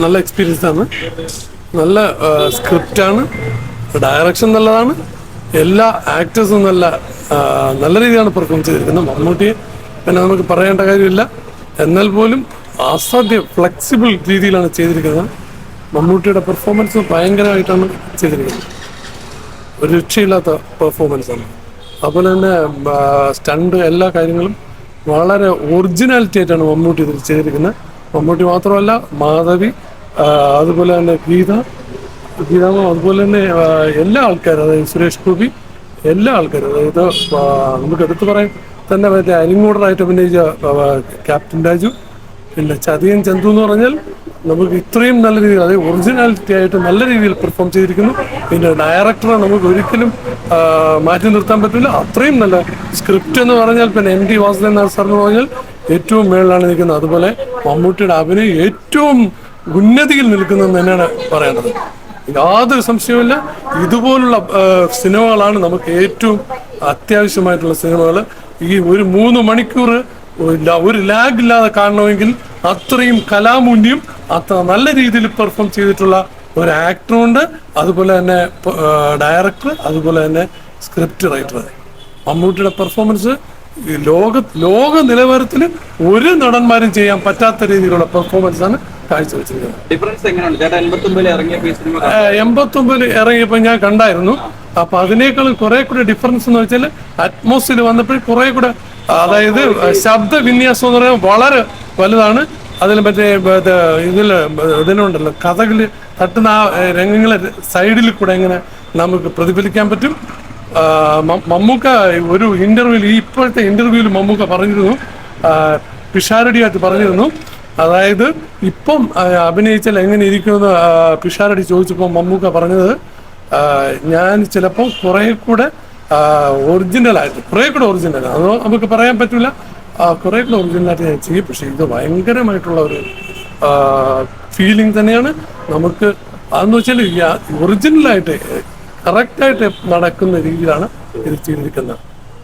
നല്ല എക്സ്പീരിയൻസ് ആണ്, നല്ല സ്ക്രിപ്റ്റാണ്, ഡയറക്ഷൻ നല്ലതാണ്, എല്ലാ ആക്ടേഴ്സും നല്ല രീതിയിലാണ് പെർഫോം ചെയ്തിരിക്കുന്നത്. മമ്മൂട്ടിയെ പിന്നെ നമുക്ക് പറയേണ്ട കാര്യമില്ല. എന്നാൽ പോലും അസാധ്യം ഫ്ലെക്സിബിൾ രീതിയിലാണ് ചെയ്തിരിക്കുന്നത്. മമ്മൂട്ടിയുടെ പെർഫോമൻസ് ഭയങ്കരമായിട്ടാണ് ചെയ്തിരിക്കുന്നത്. ഒരു രക്ഷയില്ലാത്ത പെർഫോമൻസാണ്. അതുപോലെ തന്നെ സ്റ്റണ്ട് എല്ലാ കാര്യങ്ങളും വളരെ ഒറിജിനാലിറ്റി ആയിട്ടാണ് മമ്മൂട്ടി ഇതിൽ ചെയ്തിരിക്കുന്നത്. മമ്മൂട്ടി മാത്രമല്ല, മാധവി, അതുപോലെ തന്നെ ഗീതാമ, അതുപോലെ തന്നെ എല്ലാ ആൾക്കാരും, അതായത് സുരേഷ് ഗോപി, എല്ലാ ആൾക്കാരും, അതായത് നമുക്ക് എടുത്തു പറയാൻ തന്നെ മറ്റേ അനിമൂഡറായിട്ട് അഭിനയിച്ച ക്യാപ്റ്റൻ രാജു, പിന്നെ ചതിയൻ ചന്തു എന്ന് പറഞ്ഞാൽ നമുക്ക് ഇത്രയും നല്ല രീതിയിൽ, അതായത് ഒറിജിനാലിറ്റി ആയിട്ട് നല്ല രീതിയിൽ പെർഫോം ചെയ്തിരിക്കുന്നു. പിന്നെ ഡയറക്ടറെ നമുക്ക് ഒരിക്കലും മാറ്റി നിർത്താൻ പറ്റില്ല, അത്രയും നല്ല സ്ക്രിപ്റ്റ് എന്ന് പറഞ്ഞാൽ. പിന്നെ എം ടി വാസുദേവൻ സാർ എന്ന് പറഞ്ഞാൽ ഏറ്റവും മേളിലാണ് നിൽക്കുന്നത്. അതുപോലെ മമ്മൂട്ടിയുടെ അഭിനയം ഏറ്റവും ഉന്നതിയിൽ നിൽക്കുന്നതെന്ന് തന്നെയാണ് പറയേണ്ടത്. യാതൊരു സംശയവുമില്ല. ഇതുപോലുള്ള സിനിമകളാണ് നമുക്ക് ഏറ്റവും അത്യാവശ്യമായിട്ടുള്ള സിനിമകൾ. ഈ ഒരു 3 മണിക്കൂർ ഒരു ലാഗ് ഇല്ലാതെ കാണണമെങ്കിൽ അത്രയും കലാമൂല്യം, അത്ര നല്ല രീതിയിൽ പെർഫോം ചെയ്തിട്ടുള്ള ഒരു ആക്ടറുണ്ട്, അതുപോലെ തന്നെ ഡയറക്ടർ, അതുപോലെ തന്നെ സ്ക്രിപ്റ്റ് റൈറ്റർ. മമ്മൂട്ടിയുടെ പെർഫോമൻസ് ലോക നിലവാരത്തിൽ ഒരു നടന്മാരും ചെയ്യാൻ പറ്റാത്ത രീതിയിലുള്ള പെർഫോമൻസ് ആണ് കാഴ്ചവെച്ചിരിക്കുന്നത്. 89 ഇറങ്ങിയപ്പോൾ ഞാൻ കണ്ടായിരുന്നു. അപ്പൊ അതിനേക്കാളും കുറെ കൂടെ ഡിഫറൻസ് എന്ന് വെച്ചാൽ അറ്റ്മോസ്ഫിയർ വന്നപ്പോൾ കുറെ കൂടെ, അതായത് ശബ്ദ വിന്യാസം എന്ന് പറയുന്നത് വളരെ വലുതാണ്. അതിൽ മറ്റേ ഇതിനുണ്ടല്ലോ, കഥകളി തട്ടുന്ന ആ രംഗങ്ങളെ സൈഡിൽ കൂടെ എങ്ങനെ നമുക്ക് പ്രതിഫലിക്കാൻ പറ്റും. മമ്മൂക്ക ഒരു ഇന്റർവ്യൂവിൽ, ഇപ്പോഴത്തെ ഇന്റർവ്യൂവിൽ മമ്മൂക്ക പറഞ്ഞിരുന്നു, പിഷാരടിയായിട്ട് പറഞ്ഞിരുന്നു, അതായത് ഇപ്പം അഭിനയിച്ചാൽ എങ്ങനെ ഇരിക്കുമെന്ന് പിഷാരടി ചോദിച്ചപ്പോൾ മമ്മൂക്ക പറഞ്ഞത്, ഞാൻ ചിലപ്പോൾ കുറെ കൂടെ ഒറിജിനലായിട്ട്, അതോ നമുക്ക് പറയാൻ പറ്റില്ല, കുറെ കൂടെ ഒറിജിനലായിട്ട് ഞാൻ ചെയ്യും. പക്ഷെ ഇത് ഭയങ്കരമായിട്ടുള്ള ഒരു ഫീലിംഗ് തന്നെയാണ് നമുക്ക്. അതെന്ന് വെച്ചാൽ ഒറിജിനലായിട്ട് കറക്റ്റായിട്ട് നടക്കുന്ന രീതിയിലാണ് ഇത് ചെയ്തിരിക്കുന്നത്.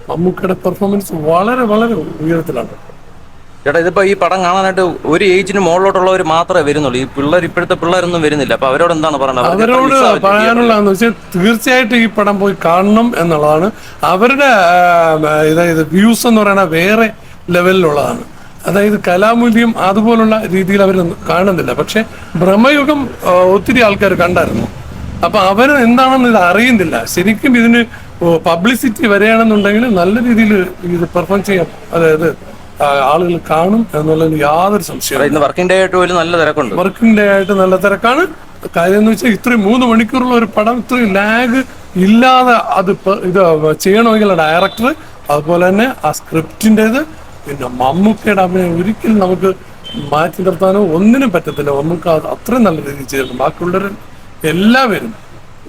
മമ്മൂക്കയുടെ പെർഫോമൻസ് വളരെ വളരെ ഉയരത്തിലാണ്. ചേട്ടാ, ഇതിപ്പോ ഈ പടം കാണാനായിട്ട് ഒരു ഏജിന് മുകളിലോട്ടുള്ളവർ മാത്രമേ വരുന്നുള്ളൂ. ഈ ഇപ്പോഴത്തെ പിള്ളേരൊന്നും വരുന്നില്ല. അപ്പൊ അവരോട് എന്താണ് പറയുന്നത്? അവരോട് പറയാനുള്ളതെന്ന് വെച്ചാൽ തീർച്ചയായിട്ടും ഈ പടം പോയി കാണണം എന്നുള്ളതാണ്. അവരുടെ അതായത് വ്യൂസ് എന്ന് പറയുന്നത് വേറെ ലെവലിലുള്ളതാണ്. അതായത് കലാമൂല്യം അതുപോലുള്ള രീതിയിൽ അവർ കാണുന്നില്ല. പക്ഷെ ബ്രഹ്മയുഗം ഒത്തിരി ആൾക്കാർ കണ്ടായിരുന്നു. അപ്പൊ അവർ എന്താണെന്ന് ഇത് അറിയുന്നില്ല. ശരിക്കും ഇതിന് പബ്ലിസിറ്റി വരികയാണെന്നുണ്ടെങ്കിൽ നല്ല രീതിയിൽ ഇത് പെർഫോം ചെയ്യാം, അതായത് ആളുകൾ കാണും എന്നുള്ളതിന് യാതൊരു സംശയവും. വർക്കിംഗ് ഡേ ആയിട്ട് നല്ല തിരക്കുണ്ട്. വർക്കിംഗ് ഡേ ആയിട്ട് നല്ല തിരക്കാണ്. കാര്യം എന്ന് വെച്ചാൽ ഇത്രയും 3 മണിക്കൂറുള്ള ഒരു പടം ഇത്രയും ലാഗ് ഇല്ലാതെ ഇത് ചെയ്യണമെങ്കിൽ ഡയറക്ടർ, അതുപോലെ തന്നെ ആ സ്ക്രിപ്റ്റിൻ്റെത്, പിന്നെ മമ്മൂക്കയുടെ അഭിനയം ഒരിക്കലും നമുക്ക് മാറ്റി നിർത്താനോ ഒന്നിനും പറ്റത്തില്ല. മമ്മൂക്ക അത്രയും നല്ല രീതിയിൽ ചെയ്തിട്ടുണ്ട്. ബാക്കിയുള്ളവർ എല്ലാവരും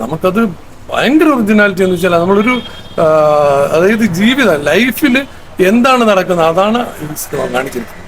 നമുക്കത് ഭയങ്കര ഒറിജിനാലിറ്റി എന്ന് വെച്ചാൽ നമ്മളൊരു അതായത് ലൈഫിൽ എന്താണ് നടക്കുന്നത് അതാണ് ഈ സിനിമ കാണിച്ചിരിക്കുന്നത്.